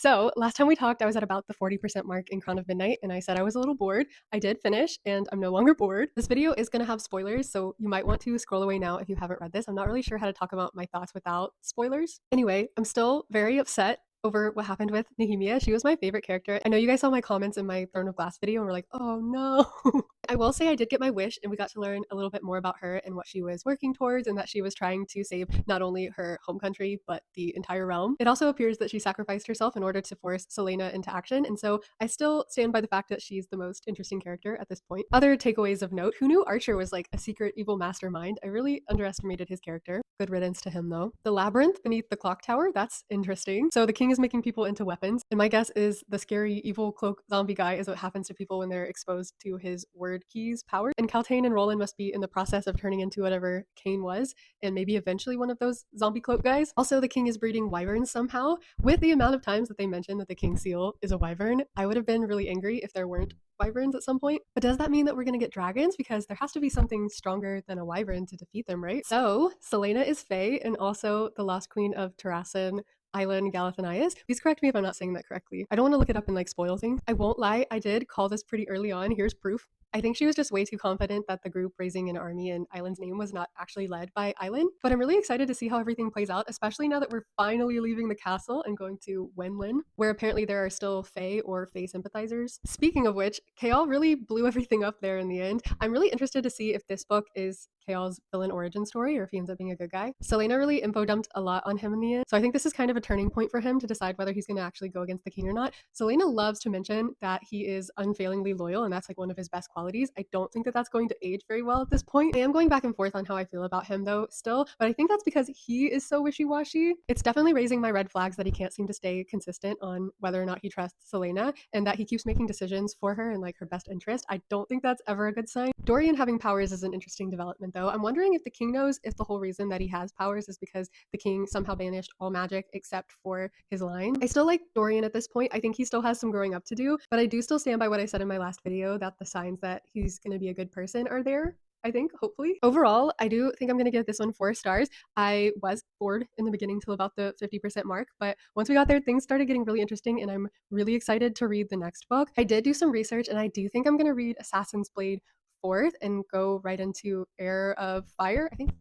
So last time we talked, I was at about the 40% mark in Crown of Midnight, and I said I was a little bored. I did finish, and I'm no longer bored. This video is going to have spoilers, so you might want to scroll away now if you haven't read this. I'm not really sure how to talk about my thoughts without spoilers. Anyway, I'm still very upset over what happened with Nehemia. She was my favorite character. I know you guys saw my comments in my Throne of Glass video and were like, oh no. I will say I did get my wish, and we got to learn a little bit more about her and what she was working towards, and that she was trying to save not only her home country, but the entire realm. It also appears that she sacrificed herself in order to force Selena into action, and so I still stand by the fact that she's the most interesting character at this point. Other takeaways of note: who knew Archer was like a secret evil mastermind? I really underestimated his character. Good riddance to him, though. The labyrinth beneath the clock tower, that's interesting. So the king is making people into weapons, and my guess is the scary evil cloak zombie guy is what happens to people when they're exposed to his word keys power. And Kaltain and Roland must be in the process of turning into whatever Kane was, and maybe eventually one of those zombie cloak guys. Also, the king is breeding wyverns somehow. With the amount of times that they mentioned that the king seal is a wyvern, I would have been really angry if there weren't wyverns at some point. But does that mean that we're going to get dragons? Because there has to be something stronger than a wyvern to defeat them, right? So, Selena is Fae and also the Lost Queen of Terrassen Island Galathanias. Please correct me if I'm not saying that correctly. I don't want to look it up and like spoil things. I won't lie, I did call this pretty early on. Here's proof. I think she was just way too confident that the group raising an army in Island's name was not actually led by Island. But I'm really excited to see how everything plays out, especially now that we're finally leaving the castle and going to Wenlin, where apparently there are still Fae or Fae sympathizers. Speaking of which, Kael really blew everything up there in the end. I'm really interested to see if this book is Kael's villain origin story or if he ends up being a good guy. Selena really info dumped a lot on him in the end, so I think this is kind of a turning point for him to decide whether he's going to actually go against the king or not. Selena loves to mention that he is unfailingly loyal, and that's like one of his best qualities. I don't think that that's going to age very well at this point. I am going back and forth on how I feel about him though still, but I think that's because he is so wishy-washy. It's definitely raising my red flags that he can't seem to stay consistent on whether or not he trusts Selena, and that he keeps making decisions for her in like her best interest. I don't think that's ever a good sign. Dorian having powers is an interesting development though. I'm wondering if the king knows if the whole reason that he has powers is because the king somehow banished all magic except for his line. I still like Dorian at this point. I think he still has some growing up to do, but I do still stand by what I said in my last video that the signs that he's going to be a good person are there. I think, hopefully. Overall, I do think I'm going to give this one 4 stars. I was bored in the beginning till about the 50% mark, but once we got there, things started getting really interesting, and I'm really excited to read the next book. I did do some research, and I do think I'm going to read Assassin's Blade fourth and go right into Heir of Fire, I think.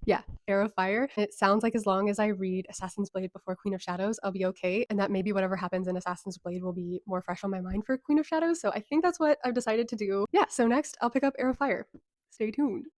Yeah, Heir of Fire. It sounds like as long as I read Assassin's Blade before Queen of Shadows, I'll be okay, and that maybe whatever happens in Assassin's Blade will be more fresh on my mind for Queen of Shadows, so I think that's what I've decided to do. Yeah, so next I'll pick up Heir of Fire. Stay tuned.